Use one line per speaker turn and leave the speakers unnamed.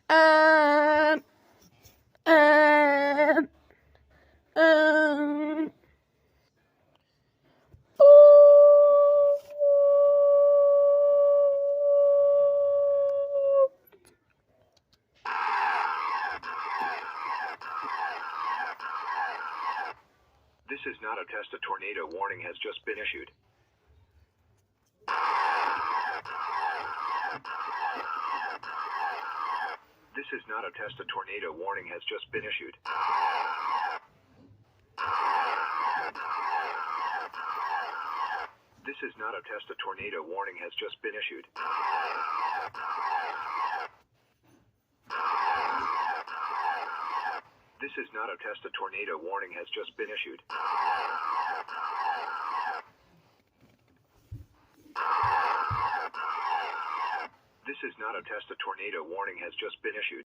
Um, um, um.
This is not a test. A tornado warning has just been issued. This is not a test. A tornado warning has just been issued. This is not a test. A tornado warning has just been issued. This is not a test. A tornado warning has just been issued. This is not a test. A tornado warning has just been issued.